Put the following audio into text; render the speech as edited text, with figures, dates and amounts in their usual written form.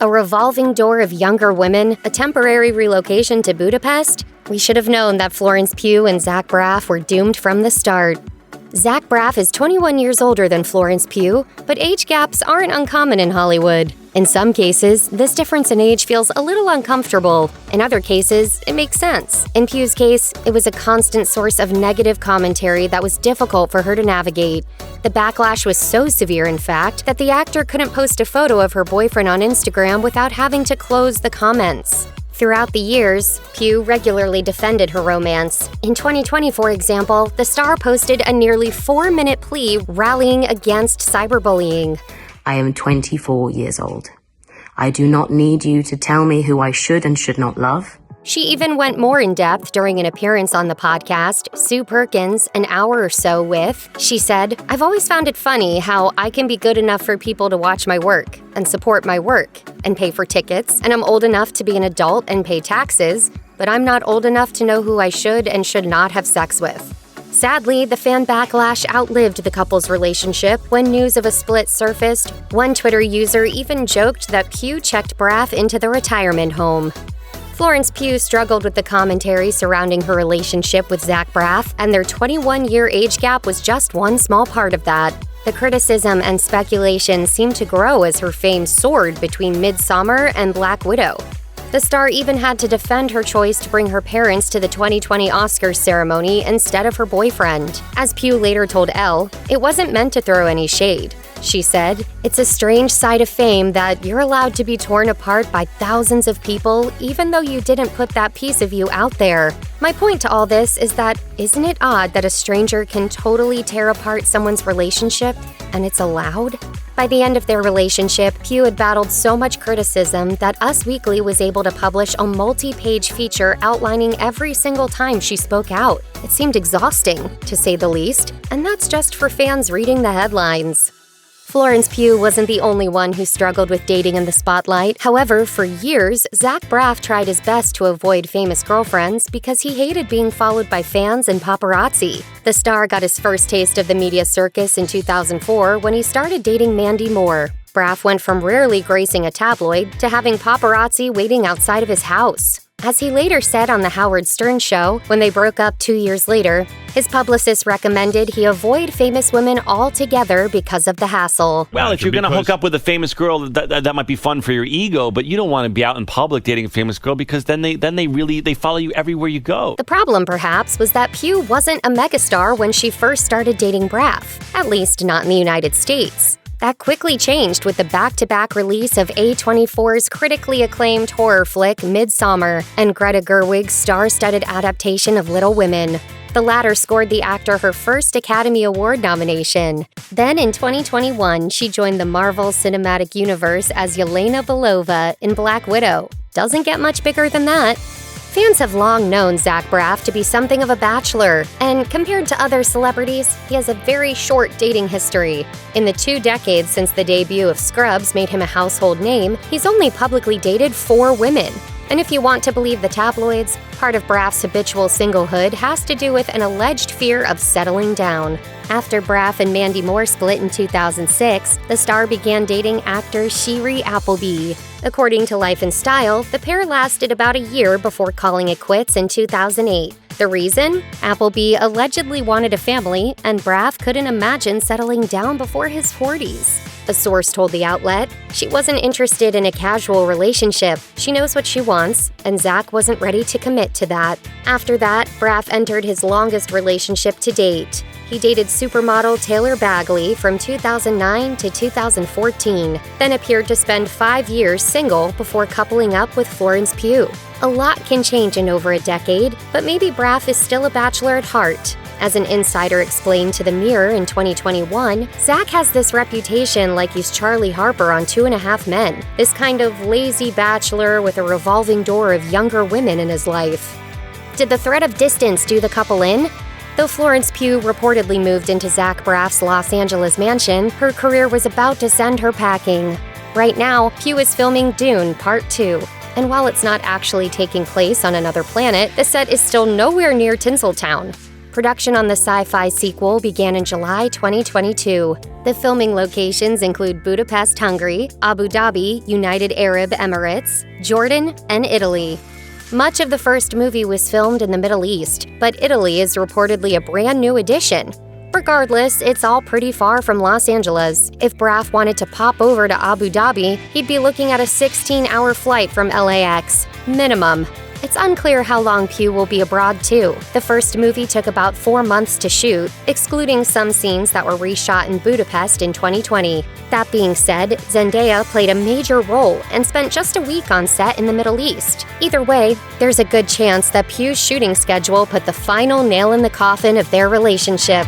A revolving door of younger women, a temporary relocation to Budapest? We should have known that Florence Pugh and Zach Braff were doomed from the start. Zach Braff is 21 years older than Florence Pugh, but age gaps aren't uncommon in Hollywood. In some cases, this difference in age feels a little uncomfortable. In other cases, it makes sense. In Pugh's case, it was a constant source of negative commentary that was difficult for her to navigate. The backlash was so severe, in fact, that the actor couldn't post a photo of her boyfriend on Instagram without having to close the comments. Throughout the years, Pugh regularly defended her romance. In 2020, for example, the star posted a nearly 4-minute plea rallying against cyberbullying. I am 24 years old. I do not need you to tell me who I should and should not love. She even went more in-depth during an appearance on the podcast, Sue Perkins, an hour or so with, she said, "I've always found it funny how I can be good enough for people to watch my work and support my work and pay for tickets, and I'm old enough to be an adult and pay taxes, but I'm not old enough to know who I should and should not have sex with." Sadly, the fan backlash outlived the couple's relationship when news of a split surfaced. One Twitter user even joked that Pugh checked Braff into the retirement home. Florence Pugh struggled with the commentary surrounding her relationship with Zach Braff, and their 21-year age gap was just one small part of that. The criticism and speculation seemed to grow as her fame soared between Midsommar and Black Widow. The star even had to defend her choice to bring her parents to the 2020 Oscars ceremony instead of her boyfriend. As Pugh later told Elle, "It wasn't meant to throw any shade." She said, "It's a strange side of fame that you're allowed to be torn apart by thousands of people even though you didn't put that piece of you out there. My point to all this is that isn't it odd that a stranger can totally tear apart someone's relationship and it's allowed?" By the end of their relationship, Pugh had battled so much criticism that Us Weekly was able to publish a multi-page feature outlining every single time she spoke out. It seemed exhausting, to say the least, and that's just for fans reading the headlines. Florence Pugh wasn't the only one who struggled with dating in the spotlight. However, for years, Zach Braff tried his best to avoid famous girlfriends because he hated being followed by fans and paparazzi. The star got his first taste of the media circus in 2004 when he started dating Mandy Moore. Braff went from rarely gracing a tabloid to having paparazzi waiting outside of his house. As he later said on The Howard Stern Show, when they broke up 2 years later, his publicist recommended he avoid famous women altogether because of the hassle. Well, if you're going to hook up with a famous girl, that might be fun for your ego, but you don't want to be out in public dating a famous girl because then they follow you everywhere you go. The problem, perhaps, was that Pugh wasn't a megastar when she first started dating Braff, at least not in the United States. That quickly changed with the back-to-back release of A24's critically acclaimed horror flick Midsommar and Greta Gerwig's star-studded adaptation of Little Women. The latter scored the actor her first Academy Award nomination. Then in 2021, she joined the Marvel Cinematic Universe as Yelena Belova in Black Widow. Doesn't get much bigger than that. Fans have long known Zach Braff to be something of a bachelor, and compared to other celebrities, he has a very short dating history. In the 2 decades since the debut of Scrubs made him a household name, he's only publicly dated 4 women. And if you want to believe the tabloids, part of Braff's habitual singlehood has to do with an alleged fear of settling down. After Braff and Mandy Moore split in 2006, the star began dating actor Shiri Appleby. According to Life and Style, the pair lasted about a year before calling it quits in 2008. The reason? Appleby allegedly wanted a family, and Braff couldn't imagine settling down before his 40s. A source told the outlet, "She wasn't interested in a casual relationship. She knows what she wants, and Zach wasn't ready to commit to that." After that, Braff entered his longest relationship to date. He dated supermodel Taylor Bagley from 2009 to 2014, then appeared to spend 5 years single before coupling up with Florence Pugh. A lot can change in over a decade, but maybe Braff is still a bachelor at heart. As an insider explained to The Mirror in 2021, Zach has this reputation like he's Charlie Harper on 2.5 Men, this kind of lazy bachelor with a revolving door of younger women in his life. Did the threat of distance do the couple in? Though Florence Pugh reportedly moved into Zach Braff's Los Angeles mansion, her career was about to send her packing. Right now, Pugh is filming Dune Part 2. And while it's not actually taking place on another planet, the set is still nowhere near Tinseltown. Production on the sci-fi sequel began in July 2022. The filming locations include Budapest, Hungary, Abu Dhabi, United Arab Emirates, Jordan, and Italy. Much of the first movie was filmed in the Middle East, but Italy is reportedly a brand new addition. Regardless, it's all pretty far from Los Angeles. If Braff wanted to pop over to Abu Dhabi, he'd be looking at a 16-hour flight from LAX, minimum. It's unclear how long Pugh will be abroad, too. The first movie took about 4 months to shoot, excluding some scenes that were reshot in Budapest in 2020. That being said, Zendaya played a major role and spent just a week on set in the Middle East. Either way, there's a good chance that Pugh's shooting schedule put the final nail in the coffin of their relationship.